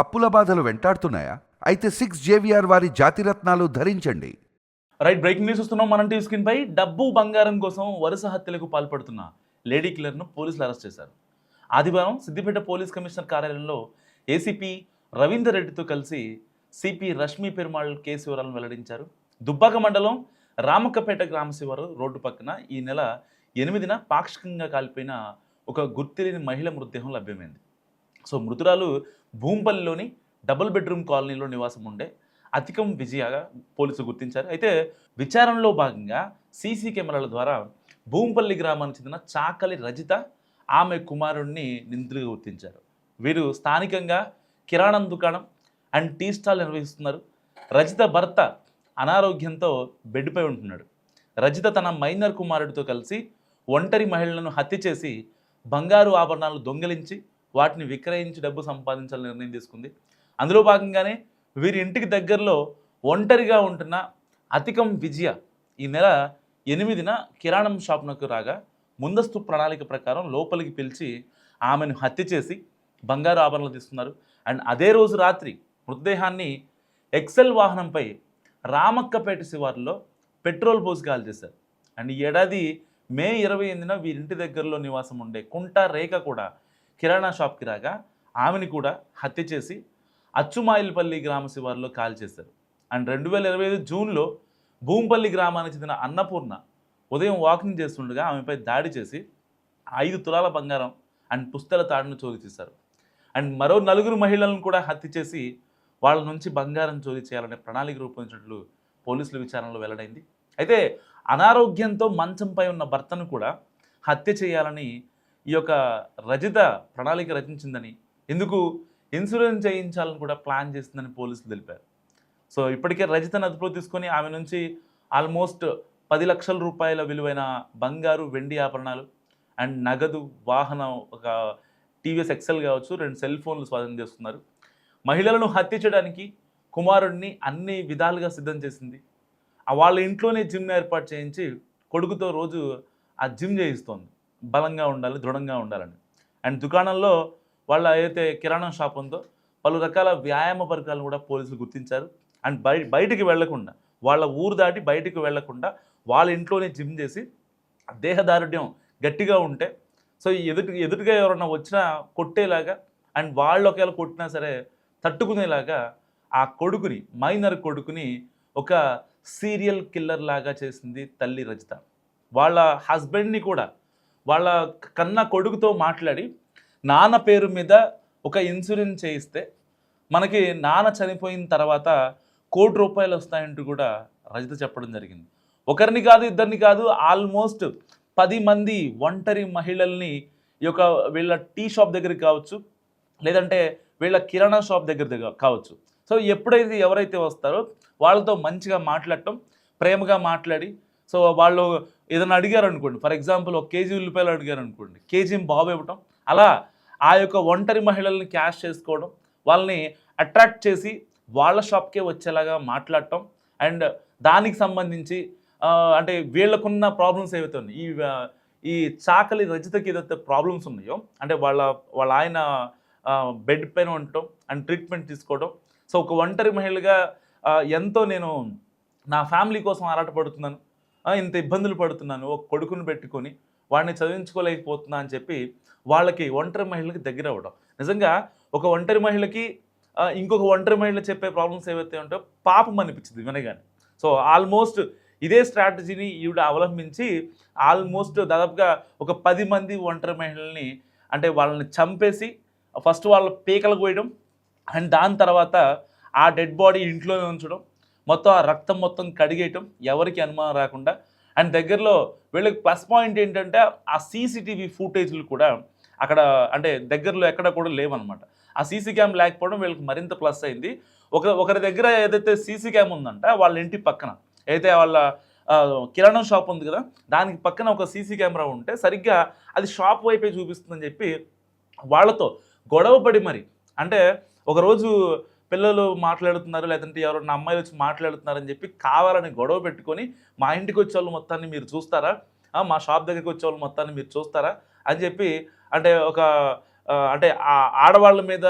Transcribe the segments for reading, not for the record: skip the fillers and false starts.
అప్పుల బాధలు వెంటాడుతున్నాయా? అయితే 6 JVR వారి జాతిరత్నాలు ధరించండి. రైట్, బ్రేకింగ్ న్యూస్ వస్తున్నాం. మనం టీవీ స్క్రీన్ పై డబ్బు బంగారం కోసం వరుస హత్యలకు పాల్పడుతున్న లేడీ కిల్లర్ను పోలీసులు అరెస్ట్ చేశారు. ఆదివారం సిద్దిపేట పోలీస్ కమిషనర్ కార్యాలయంలో ఏసీపీ రవీందర్ రెడ్డితో కలిసి సిపి రష్మి పెరుమాళ్ కేసు వివరాలను వెల్లడించారు. దుబ్బాక మండలం రామక్కపేట గ్రామ శివారు రోడ్డు పక్కన ఈ నెల 8న పాక్షికంగా కాలిపోయిన ఒక గుర్తిలేని మహిళ మృతదేహం లభ్యమైంది. సో మృతురాలు భూంపల్లిలోని డబుల్ బెడ్రూమ్ కాలనీలో నివాసం ఉండే అతికం విజయగా పోలీసులు గుర్తించారు. అయితే విచారణలో భాగంగా సీసీ కెమెరాల ద్వారా భూంపల్లి గ్రామానికి చెందిన చాకలి రజిత, ఆమె కుమారుడిని నిందితులుగా గుర్తించారు. వీరు స్థానికంగా కిరాణం దుకాణం అండ్ టీ స్టాల్ నిర్వహిస్తున్నారు. రజిత భర్త అనారోగ్యంతో బెడ్పై ఉంటున్నాడు. రజిత తన మైనర్ కుమారుడితో కలిసి ఒంటరి మహిళలను హత్య చేసి బంగారు ఆభరణాలు దొంగిలించి వాటిని విక్రయించి డబ్బు సంపాదించాలని నిర్ణయం తీసుకుంది. అందులో భాగంగానే వీరి ఇంటికి దగ్గరలో ఒంటరిగా ఉంటున్న అతికం విజయ ఈ నెల 8న కిరాణం షాప్నకు రాగా ముందస్తు ప్రణాళిక ప్రకారం లోపలికి పిలిచి ఆమెను హత్య చేసి బంగారు ఆభరణాలు తీసుకున్నారు. అండ్ అదే రోజు రాత్రి మృతదేహాన్ని ఎక్సెల్ వాహనంపై రామక్కపేట శివారులో పెట్రోల్ పోసి కాల్ చేశారు. అండ్ ఈ ఏడాది మే 28న వీరింటి దగ్గరలో నివాసం ఉండే కుంట రేఖ కూడా కిరాణా షాప్కి రాగా ఆమెను కూడా హత్య చేసి అచ్చుమాయిల్పల్లి గ్రామ శివారులో కాల్ చేశారు. అండ్ 2025 జూన్లో భూంపల్లి గ్రామానికి చెందిన అన్నపూర్ణ ఉదయం వాకింగ్ చేస్తుండగా ఆమెపై దాడి చేసి 5 తులాల బంగారం అండ్ పుస్తల తాడును చోరీ చేశారు. అండ్ మరో 4 మహిళలను కూడా హత్య చేసి వాళ్ళ నుంచి బంగారం చోరీ చేయాలనే ప్రణాళిక రూపొందించినట్లు పోలీసుల విచారణలో వెల్లడైంది. అయితే అనారోగ్యంతో మంచంపై ఉన్న భర్తను కూడా హత్య చేయాలని ఈ యొక్క రజిత ప్రణాళిక రచించిందని, ఎందుకు ఇన్సూరెన్స్ చేయించాలని కూడా ప్లాన్ చేసిందని పోలీసులు తెలిపారు. సో ఇప్పటికే రజితను అదుపులో తీసుకొని ఆమె నుంచి ఆల్మోస్ట్ 10 లక్షల రూపాయల విలువైన బంగారు, వెండి ఆభరణాలు అండ్ నగదు, వాహనం, ఒక టీవీఎస్ ఎక్సెల్ కావచ్చు, 2 సెల్ ఫోన్లు స్వాధీనం చేస్తున్నారు. మహిళలను హత్య చేయడానికి కుమారుడిని అన్ని విధాలుగా సిద్ధం చేసింది. వాళ్ళ ఇంట్లోనే జిమ్ ఏర్పాటు చేయించి కొడుకుతో రోజు ఆ జిమ్ చేయిస్తోంది, బలంగా ఉండాలి, దృఢంగా ఉండాలని. అండ్ దుకాణంలో వాళ్ళ ఏదైతే కిరాణా షాప్ ఉందో పలు రకాల వ్యాయామ పరికరాలను కూడా పోలీసులు గుర్తించారు. అండ్ బయటికి వెళ్లకుండా, వాళ్ళ ఊరు దాటి బయటికి వెళ్లకుండా వాళ్ళ ఇంట్లోనే జిమ్ చేసి దేహదారుఢ్యం గట్టిగా ఉంటే, సో ఎదుటిగా ఎవరన్నా వచ్చినా కొట్టేలాగా అండ్ వాళ్ళు ఒకవేళ కొట్టినా సరే తట్టుకునేలాగా ఆ కొడుకుని, మైనర్ కొడుకుని ఒక సీరియల్ కిల్లర్ లాగా చేసింది తల్లి రజిత. వాళ్ళ హస్బెండ్ని కూడా వాళ్ళ కన్న కొడుకుతో మాట్లాడి నాన్న పేరు మీద ఒక ఇన్సూరెన్స్ చేయిస్తే మనకి నాన్న చనిపోయిన తర్వాత ₹1,00,00,000 వస్తాయంటూ కూడా రజిత చెప్పడం జరిగింది. ఒకరిని కాదు, ఇద్దరిని కాదు, ఆల్మోస్ట్ 10 మంది ఒంటరి మహిళల్ని ఈ యొక్క వీళ్ళ టీ షాప్ దగ్గరికి కావచ్చు, లేదంటే వీళ్ళ కిరాణా షాప్ దగ్గర కావచ్చు. సో ఎప్పుడైతే ఎవరైతే వస్తారో వాళ్ళతో మంచిగా మాట్లాడటం, ప్రేమగా మాట్లాడి, సో వాళ్ళు ఏదైనా అడిగారు అనుకోండి, ఫర్ ఎగ్జాంపుల్ 1 కేజీ ఉల్లిపాయలు అడిగారు అనుకోండి, కేజీ బాబు ఇవ్వటం, అలా ఆ యొక్క ఒంటరి మహిళల్ని క్యాష్ చేసుకోవడం, వాళ్ళని అట్రాక్ట్ చేసి వాళ్ళ షాప్కే వచ్చేలాగా మాట్లాడటం. అండ్ దానికి సంబంధించి అంటే వీళ్ళకున్న ప్రాబ్లమ్స్ ఏవైతే ఉన్నాయి, ఈ చాకలి రజితకి ఏదైతే ప్రాబ్లమ్స్ ఉన్నాయో, అంటే వాళ్ళ ఆయన బెడ్ పైన ఉండటం అండ్ ట్రీట్మెంట్ తీసుకోవడం. సో ఒక ఒంటరి మహిళగా ఎంతో నేను నా ఫ్యామిలీ కోసం ఆరాటపడుతున్నాను, ఇంత ఇబ్బందులు పడుతున్నాను, ఒక కొడుకుని పెట్టుకొని వాడిని చదివించుకోలేకపోతున్నా అని చెప్పి వాళ్ళకి, ఒంటరి మహిళకి దగ్గర అవ్వడం. నిజంగా ఒక ఒంటరి మహిళకి ఇంకొక ఒంటరి మహిళ చెప్పే ప్రాబ్లమ్స్ ఏవైతే ఉంటాయో పాపం అనిపించింది వినగానే. సో ఆల్మోస్ట్ ఇదే స్ట్రాటజీని ఈవిడ అవలంబించి ఆల్మోస్ట్ దాదాపుగా ఒక 10 మంది ఒంటరి మహిళల్ని, అంటే వాళ్ళని చంపేసి ఫస్ట్ వాళ్ళ పీకలు కోయడం అండ్ దాని తర్వాత ఆ డెడ్ బాడీ ఇంట్లోనే ఉంచడం, మొత్తం ఆ రక్తం మొత్తం కడిగేయటం, ఎవరికి అనుమానం రాకుండా. అండ్ దగ్గరలో వీళ్ళకి ప్లస్ పాయింట్ ఏంటంటే ఆ సీసీటీవీ ఫుటేజ్లు కూడా అక్కడ అంటే దగ్గరలో ఎక్కడ కూడా లేవన్నమాట. ఆ సీసీ క్యామ్ లేకపోవడం వీళ్ళకి మరింత ప్లస్ అయింది. ఒకరి దగ్గర ఏదైతే సీసీ క్యామ్ ఉందంట, వాళ్ళ ఇంటి పక్కన అయితే వాళ్ళ కిరాణా షాప్ ఉంది కదా, దానికి పక్కన ఒక సీసీ కెమెరా ఉంటే సరిగ్గా అది షాప్ వైపే చూపిస్తుందని చెప్పి వాళ్ళతో గొడవపడి మరి, అంటే ఒకరోజు పిల్లలు మాట్లాడుతున్నారు, లేదంటే ఎవరన్నా అమ్మాయిలు వచ్చి మాట్లాడుతున్నారని చెప్పి కావాలని గొడవ పెట్టుకొని మా ఇంటికి వచ్చే వాళ్ళు మొత్తాన్ని మీరు చూస్తారా, మా షాప్ దగ్గరికి వచ్చే వాళ్ళు మొత్తాన్ని మీరు చూస్తారా అని చెప్పి, అంటే ఒక అంటే ఆ ఆడవాళ్ళ మీద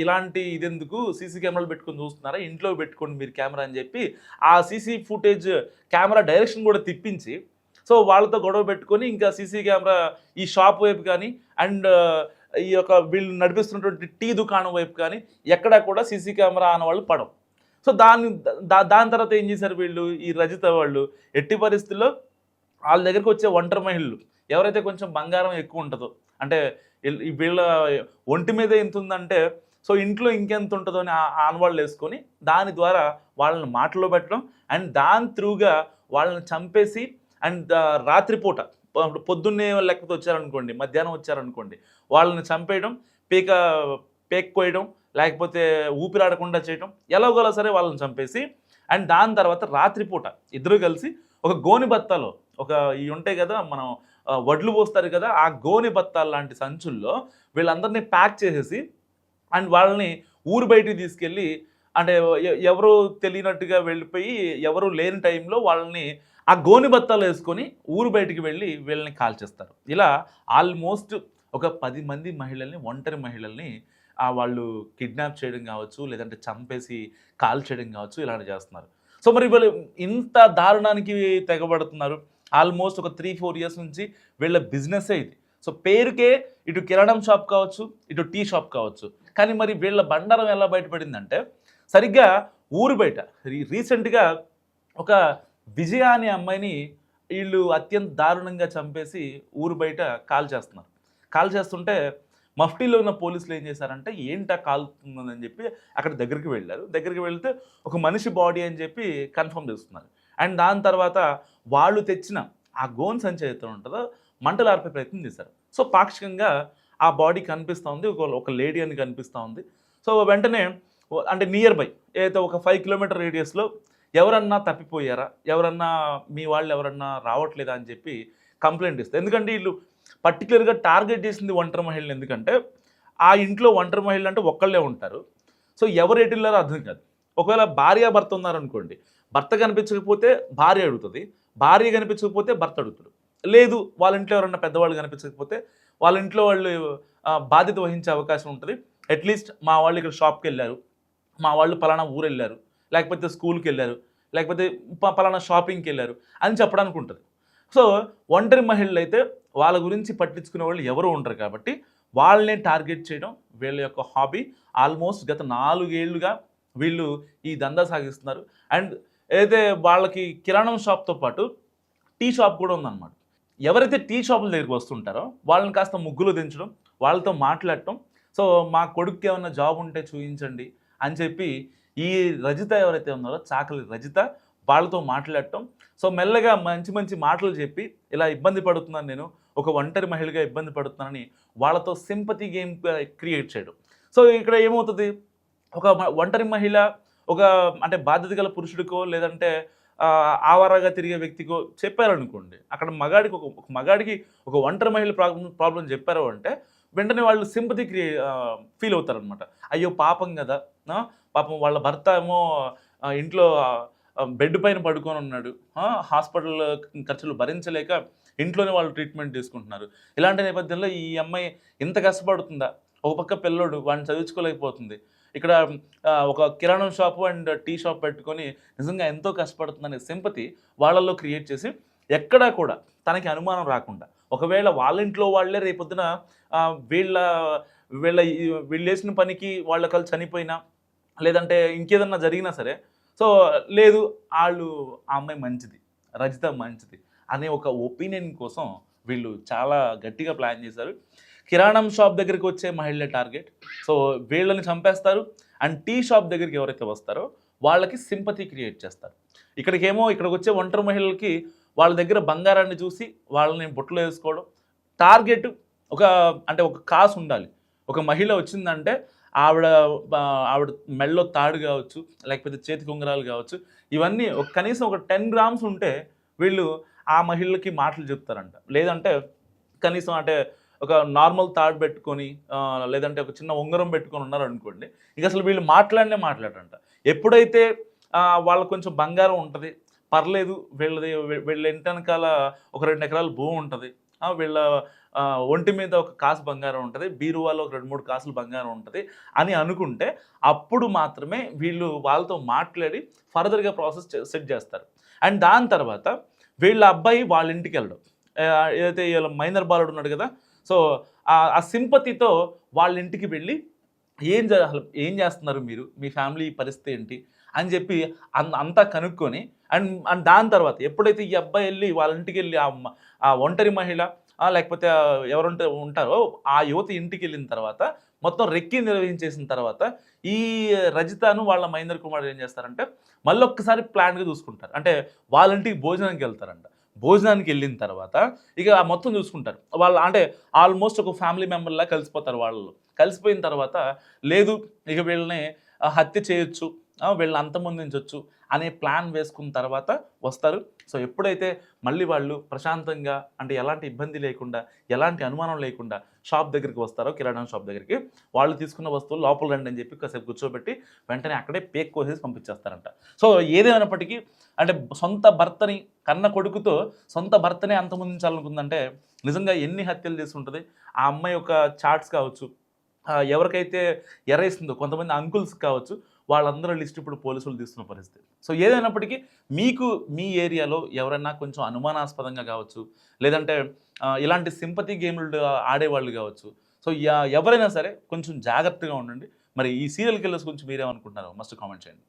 ఇలాంటి ఇదెందుకు సీసీ కెమెరాలు పెట్టుకొని చూస్తున్నారా, ఇంట్లో పెట్టుకోండి మీరు కెమెరా అని చెప్పి ఆ సీసీ ఫుటేజ్ కెమెరా డైరెక్షన్ కూడా తిప్పించి సో వాళ్ళతో గొడవ పెట్టుకొని ఇంకా సీసీ కెమెరా ఈ షాప్ వైపు కానీ అండ్ ఈ యొక్క వీళ్ళు నడిపిస్తున్నటువంటి టీ దుకాణం వైపు కానీ ఎక్కడా కూడా సీసీ కెమెరా ఆన వాళ్ళు పడవు. సో దాని తర్వాత ఏం చేశారు వీళ్ళు, ఈ రజిత వాళ్ళు ఎట్టి పరిస్థితుల్లో వాళ్ళ దగ్గరికి వచ్చే ఒంటరి మహిళలు ఎవరైతే కొంచెం బంగారం ఎక్కువ ఉంటుందో, అంటే వీళ్ళ ఒంటి మీద ఎంత ఉందంటే సో ఇంట్లో ఇంకెంత ఉంటుందో అని ఆనవాళ్ళు వేసుకొని దాని ద్వారా వాళ్ళని మాటలో పెట్టడం అండ్ దాని త్రూగా వాళ్ళని చంపేసి అండ్ రాత్రిపూట పొద్దున్నే లెక్కతో వచ్చారనుకోండి, మధ్యాహ్నం వచ్చారనుకోండి, వాళ్ళని చంపేయడం, పేక్ కోయడం, లేకపోతే ఊపిరాడకుండా చేయడం, ఎలాగోలా సరే వాళ్ళని చంపేసి అండ్ దాని తర్వాత రాత్రిపూట ఇద్దరు కలిసి ఒక గోని బత్తాలో ఒక ఇవి ఉంటాయి కదా మనం వడ్లు పోస్తారు కదా, ఆ గోని బత్తాలు లాంటి సంచుల్లో వీళ్ళందరినీ ప్యాక్ చేసేసి అండ్ వాళ్ళని ఊరు బయటికి తీసుకెళ్ళి అంటే ఎవరు తెలియనట్టుగా వెళ్ళిపోయి ఎవరు లేని టైంలో వాళ్ళని ఆ గోని బత్తాలు వేసుకొని ఊరు బయటికి వెళ్ళి వీళ్ళని కాల్చేస్తారు. ఇలా ఆల్మోస్ట్ ఒక 10 మంది మహిళల్ని, ఒంటరి మహిళల్ని వాళ్ళు కిడ్నాప్ చేయడం కావచ్చు, లేదంటే చంపేసి కాల్ చేయడం కావచ్చు, ఇలాంటి చేస్తున్నారు. సో మరి వీళ్ళు ఇంత దారుణానికి తెగబడుతున్నారు. ఆల్మోస్ట్ ఒక 3-4 ఇయర్స్ నుంచి వీళ్ళ బిజినెస్సే ఇది. సో పేరుకే ఇటు కిరాణం షాప్ కావచ్చు, ఇటు టీ షాప్ కావచ్చు. కానీ మరి వీళ్ళ బండారం ఎలా బయటపడిందంటే సరిగ్గా ఊరు బయట రీసెంట్గా ఒక విజయ అనే అమ్మాయిని వీళ్ళు అత్యంత దారుణంగా చంపేసి ఊరు బయట కాల్ చేస్తున్నారు. కాల్ చేస్తుంటే మఫ్టీలో ఉన్న పోలీసులు ఏం చేశారంటే ఏంటా కాలుతుందని చెప్పి అక్కడ దగ్గరికి వెళ్ళారు. దగ్గరికి వెళ్తే ఒక మనిషి బాడీ అని చెప్పి కన్ఫర్మ్ చేస్తున్నారు. అండ్ దాని తర్వాత వాళ్ళు తెచ్చిన ఆ గోన్ సంచి అయితే ఉంటుందో మంటలు ఆర్పే ప్రయత్నం చేశారు. సో పాక్షికంగా ఆ బాడీ కనిపిస్తూ ఉంది, ఒక లేడీ అని కనిపిస్తూ ఉంది. సో వెంటనే అంటే నియర్ బై ఏదైతే ఒక 5 కిలోమీటర్ రేడియస్లో ఎవరన్నా తప్పిపోయారా, ఎవరన్నా మీ వాళ్ళు ఎవరన్నా రావట్లేదా అని చెప్పి కంప్లైంట్ ఇస్తారు. ఎందుకంటే వీళ్ళు పర్టికులర్గా టార్గెట్ చేసింది ఒంటరి మహిళలు. ఎందుకంటే ఆ ఇంట్లో ఒంటరి మహిళలు అంటే ఒక్కళ్ళే ఉంటారు. సో ఎవరు ఎటున్నారో అర్థం కాదు. ఒకవేళ భార్య భర్త ఉన్నారనుకోండి, భర్త కనిపించకపోతే భార్య అడుగుతుంది, భార్య కనిపించకపోతే భర్త అడుగుతాడు. లేదు వాళ్ళ ఇంట్లో ఎవరన్నా పెద్దవాళ్ళు కనిపించకపోతే వాళ్ళ ఇంట్లో వాళ్ళు బాధ్యత వహించే అవకాశం ఉంటుంది. అట్లీస్ట్ మా వాళ్ళు ఇక్కడ షాప్కి వెళ్ళారు, మా వాళ్ళు పలానా ఊరు వెళ్ళారు, లేకపోతే స్కూల్కి వెళ్ళారు, లేకపోతే పలానా షాపింగ్కి వెళ్ళారు అని చెప్పడానికి ఉంటుంది. సో ఒంటరి మహిళలు అయితే వాళ్ళ గురించి పట్టించుకునే వాళ్ళు ఎవరు ఉండరు కాబట్టి వాళ్ళనే టార్గెట్ చేయడం వీళ్ళ యొక్క హాబీ. ఆల్మోస్ట్ గత 4 ఏళ్లుగా వీళ్ళు ఈ దందా సాగిస్తున్నారు. అండ్ ఏదైతే వాళ్ళకి కిరాణం షాప్తో పాటు టీ షాప్ కూడా ఉందన్నమాట. ఎవరైతే టీ షాపుల దగ్గరికి వస్తుంటారో వాళ్ళని కాస్త ముగ్గులు దించడం, వాళ్ళతో మాట్లాడటం, సో మా కొడుకుకి ఏమన్నా జాబ్ ఉంటే చూపించండి అని చెప్పి ఈ రజిత ఎవరైతే ఉన్నారో చాకలి రజిత వాళ్ళతో మాట్లాడటం. సో మెల్లగా మంచి మంచి మాటలు చెప్పి ఇలా ఇబ్బంది పడుతున్నాను, నేను ఒక ఒంటరి మహిళగా ఇబ్బంది పడుతున్నానని వాళ్ళతో సింపతి గేమ్ క్రియేట్ చేయడం. సో ఇక్కడ ఏమవుతుంది, ఒక ఒంటరి మహిళ ఒక అంటే బాధ్యత గల పురుషుడికో లేదంటే ఆవారాగా తిరిగే వ్యక్తికో చెప్పారనుకోండి, అక్కడ మగాడికి ఒక ఒంటరి మహిళ ప్రాబ్లం చెప్పారు అంటే వెంటనే వాళ్ళు సింపతి ఫీల్ అవుతారనమాట. అయ్యో పాపం కదా, పాపం వాళ్ళ భర్త ఏమో ఇంట్లో బెడ్ పైన పడుకొని ఉన్నాడు, హాస్పిటల్ ఖర్చులు భరించలేక ఇంట్లోనే వాళ్ళు ట్రీట్మెంట్ తీసుకుంటున్నారు. ఇలాంటి నేపథ్యంలో ఈ అమ్మాయి ఇంత కష్టపడుతుందా, ఒక పక్క పిల్లోడు వాడిని చదివించుకోలేకపోతుంది, ఇక్కడ ఒక కిరాణం షాపు అండ్ టీ షాప్ పెట్టుకొని నిజంగా ఎంతో కష్టపడుతుందనే సింపతి వాళ్ళల్లో క్రియేట్ చేసి ఎక్కడా కూడా తనకి అనుమానం రాకుండా, ఒకవేళ వాళ్ళ ఇంట్లో వాళ్ళే రేపొద్దున వీళ్ళు వేసిన పనికి వాళ్ళ కలిసి చనిపోయినా లేదంటే ఇంకేదన్నా జరిగినా సరే, సో లేదు వాళ్ళు ఆ అమ్మాయి మంచిది, రజిత మంచిది అనే ఒక ఒపీనియన్ కోసం వీళ్ళు చాలా గట్టిగా ప్లాన్ చేశారు. కిరాణం షాప్ దగ్గరికి వచ్చే మహిళలే టార్గెట్, సో వీళ్ళని చంపేస్తారు. అండ్ టీ షాప్ దగ్గరికి ఎవరైతే వస్తారో వాళ్ళకి సింపతి క్రియేట్ చేస్తారు. ఇక్కడికి వచ్చే ఒంటరి మహిళలకి వాళ్ళ దగ్గర బంగారాన్ని చూసి వాళ్ళని బుట్టలో వేసుకోవడం. టార్గెట్ ఒక కాసు ఉండాలి. ఒక మహిళ వచ్చిందంటే ఆవిడ మెడలో తాడు కావచ్చు, లేకపోతే చేతి ఉంగరాలు కావచ్చు, ఇవన్నీ కనీసం ఒక 10 గ్రామ్స్ ఉంటే వీళ్ళు ఆ మహిళలకి మాటలు చెప్తారంట. లేదంటే కనీసం ఒక నార్మల్ తాడు పెట్టుకొని లేదంటే ఒక చిన్న ఉంగరం పెట్టుకొని ఉన్నారనుకోండి, ఇక అసలు వీళ్ళు మాట్లాడరంట. ఎప్పుడైతే వాళ్ళకు కొంచెం బంగారం ఉంటుంది, పర్లేదు, వీళ్ళ ఇంటి వెనకాల ఒక 2 ఎకరాల భూమి ఉంటుంది, వీళ్ళ ఒంటి మీద ఒక కాసు బంగారం ఉంటుంది, బీరువాలో ఒక 2-3 కాసులు బంగారం ఉంటుంది అని అనుకుంటే అప్పుడు మాత్రమే వీళ్ళు వాళ్ళతో మాట్లాడి ఫర్దర్గా ప్రాసెస్ సెట్ చేస్తారు. అండ్ దాని తర్వాత వీళ్ళ అబ్బాయి వాళ్ళ ఇంటికి వెళ్ళడం, ఏదైతే వీళ్ళ మైనర్ బాలుడు ఉన్నాడు కదా, సో ఆ సింపతితో వాళ్ళ ఇంటికి వెళ్ళి అసలు ఏం చేస్తున్నారు మీరు, మీ ఫ్యామిలీ పరిస్థితి ఏంటి అని చెప్పి అంతా కనుక్కొని అండ్ అండ్ దాని తర్వాత ఎప్పుడైతే ఈ అబ్బాయి వెళ్ళి వాళ్ళ ఇంటికి వెళ్ళి ఆ ఒంటరి మహిళ లేకపోతే ఎవరుంటే ఉంటారో ఆ యువత ఇంటికి వెళ్ళిన తర్వాత మొత్తం రెక్కి నిర్వహించేసిన తర్వాత ఈ రజితను వాళ్ళ మహేందర్ కుమార్ ఏం చేస్తారంటే మళ్ళీ ఒక్కసారి ప్లాన్గా చూసుకుంటారు. అంటే వాళ్ళ ఇంటికి భోజనానికి వెళ్తారంట. భోజనానికి వెళ్ళిన తర్వాత ఇక మొత్తం చూసుకుంటారు వాళ్ళు, అంటే ఆల్మోస్ట్ ఒక ఫ్యామిలీ మెంబర్లా కలిసిపోతారు వాళ్ళు. కలిసిపోయిన తర్వాత లేదు ఇక వీళ్ళని హత్య చేయొచ్చు, వీళ్ళని అంతమొందించవచ్చు అనే ప్లాన్ వేసుకున్న తర్వాత వస్తారు. సో ఎప్పుడైతే మళ్ళీ వాళ్ళు ప్రశాంతంగా, అంటే ఎలాంటి ఇబ్బంది లేకుండా, ఎలాంటి అనుమానం లేకుండా షాప్ దగ్గరికి వస్తారో, కిరాణా షాప్ దగ్గరికి, వాళ్ళు తీసుకున్న వస్తువులు లోపల రండి అని చెప్పి కాసేపు కూర్చోబెట్టి వెంటనే అక్కడే పేక్ కోసేసి పంపించేస్తారంట. సో ఏదేమైనప్పటికీ అంటే సొంత భర్తని, కన్న కొడుకుతో సొంత భర్తనే అంతమొందించాలనుకుందంటే నిజంగా ఎన్ని హత్యలు చేసి ఉంటుంది. ఆ అమ్మాయి యొక్క చాట్స్ కావచ్చు, ఎవరికైతే ఎరేసిందో కొంతమంది అంకుల్స్ కావచ్చు, వాళ్ళందరూ లిస్ట్ ఇప్పుడు పోలీసులు తీస్తున్న పరిస్థితి. సో ఏదైనప్పటికీ మీకు మీ ఏరియాలో ఎవరైనా కొంచెం అనుమానాస్పదంగా కావచ్చు, లేదంటే ఇలాంటి సింపతి గేమ్లు ఆడేవాళ్ళు కావచ్చు, సో ఎవరైనా సరే కొంచెం జాగ్రత్తగా ఉండండి. మరి ఈ సీరియల్ కిల్లర్స్ గురించి మీరేమనుకుంటున్నారో మస్ట్ కామెంట్ చేయండి.